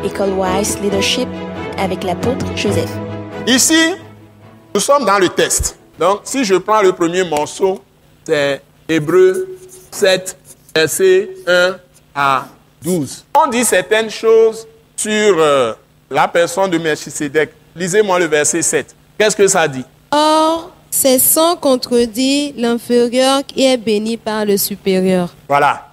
École Wise Leadership avec l'apôtre Joseph. Ici, nous sommes dans le test. Donc, si je prends le premier morceau, c'est Hébreux 7, versets 1 à 12. On dit certaines choses sur la personne de Melchisédek. Lisez-moi le verset 7. Qu'est-ce que ça dit? Or, c'est sans contredit l'inférieur qui est béni par le supérieur. Voilà.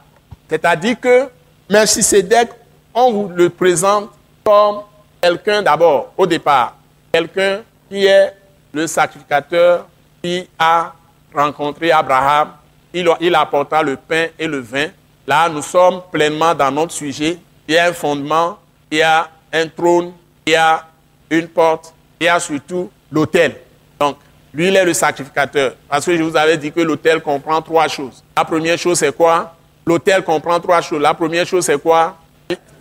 C'est-à-dire que Melchisédek, on vous le présente comme quelqu'un d'abord, au départ, quelqu'un qui est le sacrificateur qui a rencontré Abraham. Il apporta le pain et le vin. Là, nous sommes pleinement dans notre sujet. Il y a un fondement, il y a un trône, il y a une porte, il y a surtout l'autel. Donc, lui, il est le sacrificateur. Parce que je vous avais dit que l'autel comprend 3 choses. La première chose, c'est quoi? L'autel comprend 3 choses. La première chose, c'est quoi?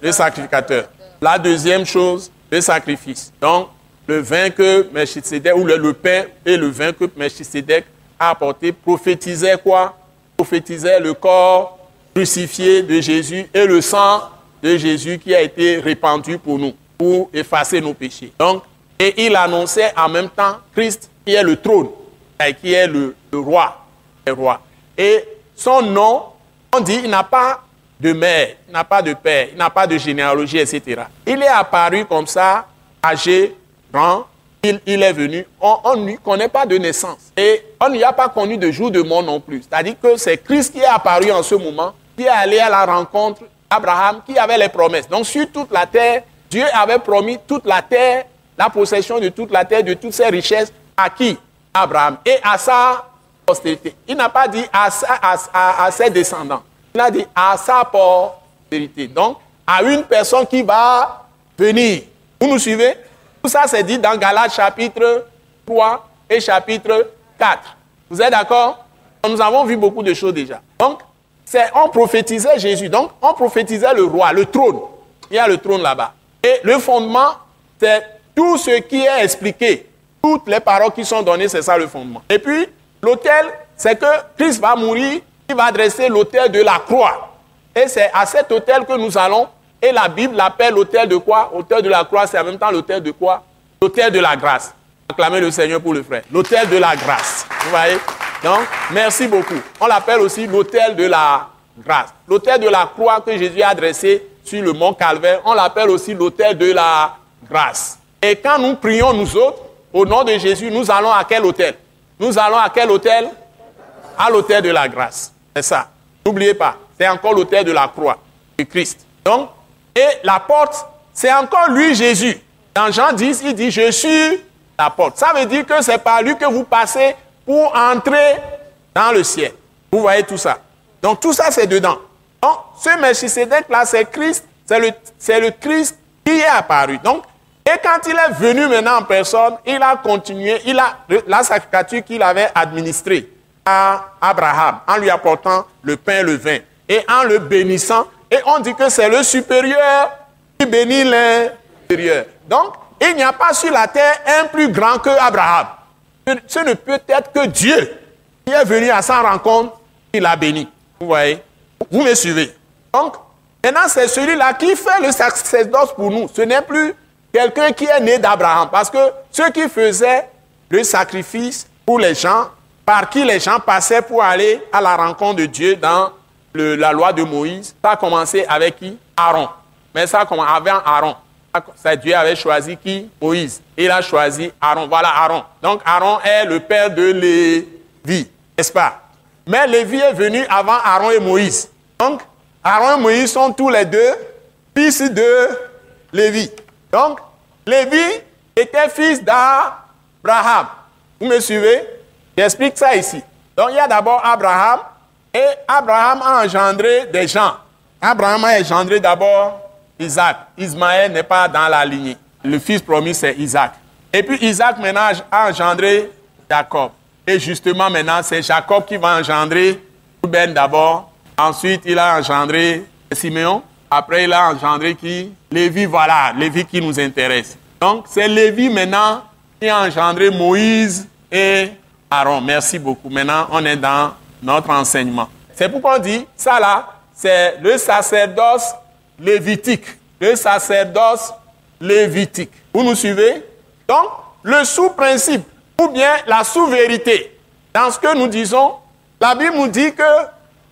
Le sacrificateur. La deuxième chose, le sacrifice. Donc, le vin que Melchisédek, ou le pain et le vin que Melchisédek a apporté, prophétisait quoi? Prophétisait le corps crucifié de Jésus et le sang de Jésus qui a été répandu pour nous, pour effacer nos péchés. Donc, et il annonçait en même temps Christ qui est le trône, qui est le roi, le roi. Et son nom, on dit, il n'a pas de mère, il n'a pas de père, il n'a pas de généalogie, etc. Il est apparu comme ça, âgé, grand, il est venu, on ne lui connaît pas de naissance. Et on n'y a pas connu de jour de mort non plus. C'est-à-dire que c'est Christ qui est apparu en ce moment, qui est allé à la rencontre d'Abraham, qui avait les promesses. Donc sur toute la terre, Dieu avait promis toute la terre, la possession de toute la terre, de toutes ses richesses, à qui? Abraham. Et à sa postérité. Il n'a pas dit à ses descendants. Il a dit à sa postérité. Donc, à une personne qui va venir. Vous nous suivez? Tout ça, c'est dit dans Galates chapitre 3 et chapitre 4. Vous êtes d'accord? Nous avons vu beaucoup de choses déjà. Donc, on prophétisait Jésus. Donc, on prophétisait le roi, le trône. Il y a le trône là-bas. Et le fondement, c'est tout ce qui est expliqué. Toutes les paroles qui sont données, c'est ça le fondement. Et puis, l'autel, c'est que Christ va mourir, il va dresser l'autel de la croix. Et c'est à cet autel que nous allons, et la Bible l'appelle l'autel de quoi? L'autel de la croix, c'est en même temps l'autel de quoi? L'autel de la grâce. Acclamez le Seigneur pour le frère. L'autel de la grâce. Vous voyez? Donc, merci beaucoup. On l'appelle aussi l'autel de la grâce. L'autel de la croix que Jésus a dressé sur le mont Calvaire, on l'appelle aussi l'autel de la grâce. Et quand nous prions, nous autres, au nom de Jésus, nous allons à quel autel? Nous allons à quel autel? À l'autel de la grâce. C'est ça. N'oubliez pas, c'est encore l'autel de la croix de Christ. Donc, et la porte, c'est encore lui, Jésus. Dans Jean 10, il dit, je suis la porte. Ça veut dire que c'est par lui que vous passez pour entrer dans le ciel. Vous voyez tout ça. Donc, tout ça, c'est dedans. Donc, ce Melchisédek-là, c'est Christ, c'est le Christ qui est apparu. Donc, et quand il est venu maintenant en personne, il a continué, la sacrificature qu'il avait administrée à Abraham, en lui apportant le pain et le vin, et en le bénissant. Et on dit que c'est le supérieur qui bénit l'inférieur. Donc, il n'y a pas sur la terre un plus grand que Abraham. Ce ne peut être que Dieu qui est venu à sa rencontre, qui l'a béni. Vous voyez? Vous me suivez? Donc, maintenant, c'est celui-là qui fait le sacerdoce pour nous. Ce n'est plus quelqu'un qui est né d'Abraham. Parce que ceux qui faisaient le sacrifice pour les gens, par qui les gens passaient pour aller à la rencontre de Dieu dans la loi de Moïse, ça a commencé avec qui? Aaron. Mais ça a commencé avec Aaron. Dieu avait choisi qui? Moïse. Il a choisi Aaron. Voilà Aaron. Donc Aaron est le père de Lévi, n'est-ce pas? Mais Lévi est venu avant Aaron et Moïse. Donc Aaron et Moïse sont tous les deux fils de Lévi. Donc Lévi était fils d'Abraham. Vous me suivez? J'explique ça ici. Donc il y a d'abord Abraham. Et Abraham a engendré des gens. Abraham a engendré d'abord Isaac. Ismaël n'est pas dans la lignée. Le fils promis, c'est Isaac. Et puis Isaac maintenant a engendré Jacob. Et justement maintenant, c'est Jacob qui va engendrer Ruben d'abord. Ensuite, il a engendré Siméon. Après, il a engendré qui? Lévi, voilà. Lévi qui nous intéresse. Donc, c'est Lévi maintenant qui a engendré Moïse et Aaron. Merci beaucoup. Maintenant, on est dans notre enseignement. C'est pourquoi on dit, ça là, c'est le sacerdoce lévitique. le sacerdoce lévitique. Vous nous suivez? Donc, le sous-principe, ou bien la sous-vérité, dans ce que nous disons, la Bible nous dit que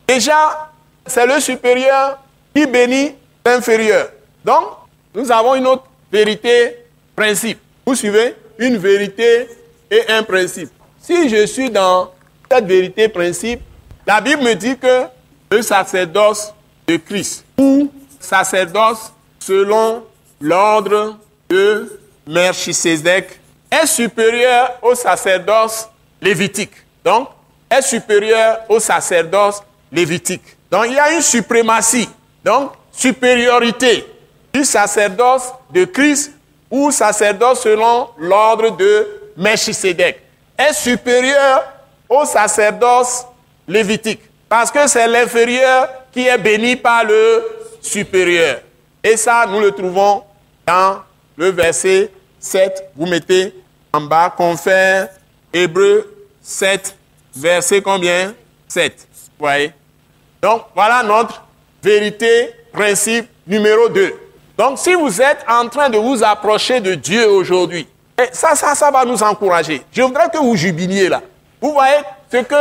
déjà, c'est le supérieur qui bénit l'inférieur. Donc, nous avons une autre vérité, principe. Vous suivez? Une vérité et un principe. Si je suis dans cette vérité, principe, la Bible me dit que le sacerdoce de Christ, ou sacerdoce selon l'ordre de Melchisédek, est supérieur au sacerdoce lévitique. Donc, est supérieur au sacerdoce lévitique. Donc, il y a une suprématie, donc supériorité du sacerdoce de Christ ou sacerdoce selon l'ordre de Melchisédek. Est supérieur au sacerdoce lévitique. Parce que c'est l'inférieur qui est béni par le supérieur. Et ça, nous le trouvons dans le verset 7. Vous mettez en bas, confère, Hébreux 7, verset combien? 7. Vous voyez? Donc, voilà notre vérité, principe numéro 2. Donc, si vous êtes en train de vous approcher de Dieu aujourd'hui, ça va nous encourager. Je voudrais que vous jubiliez là. Vous voyez ce que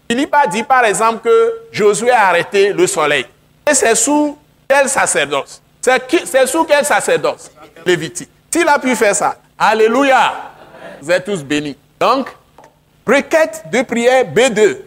Philippe a dit, par exemple, que Josué a arrêté le soleil. Et c'est sous quel sacerdoce? C'est sous quel sacerdoce? Lévitique. S'il a pu faire ça, alléluia, vous êtes tous bénis. Donc, requête de prière B2.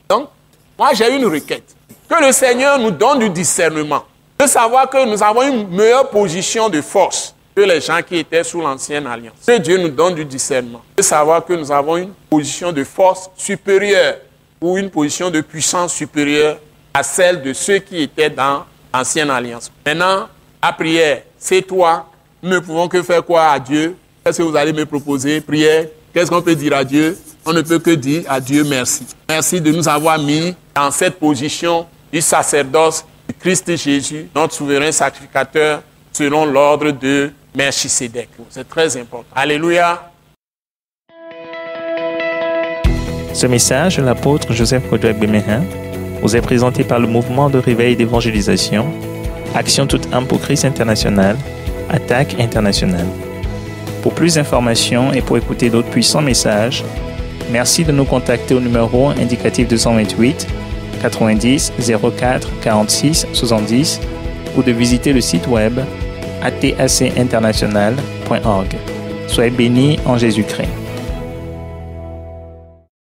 Donc, moi j'ai une requête. Que le Seigneur nous donne du discernement. De savoir que nous avons une meilleure position de force que les gens qui étaient sous l'ancienne alliance. Que Dieu nous donne du discernement. De savoir que nous avons une position de force supérieure ou une position de puissance supérieure à celle de ceux qui étaient dans l'ancienne alliance. Maintenant, la prière, c'est toi. Nous ne pouvons que faire quoi à Dieu? Qu'est-ce que vous allez me proposer? Prière. Qu'est-ce qu'on peut dire à Dieu? On ne peut que dire à Dieu merci. Merci de nous avoir mis dans cette position du sacerdoce de Christ Jésus, notre souverain sacrificateur, selon l'ordre de Melchisédek. C'est très important. Alléluia. Ce message de l'apôtre Joseph Kodouak Bemehin vous est présenté par le mouvement de réveil d'évangélisation, Action toute âme pour Christ international, Attaque internationale. Pour plus d'informations et pour écouter d'autres puissants messages, merci de nous contacter au numéro indicatif 228 90 04 46 70 ou de visiter le site web atacinternational.org. Soyez bénis en Jésus-Christ.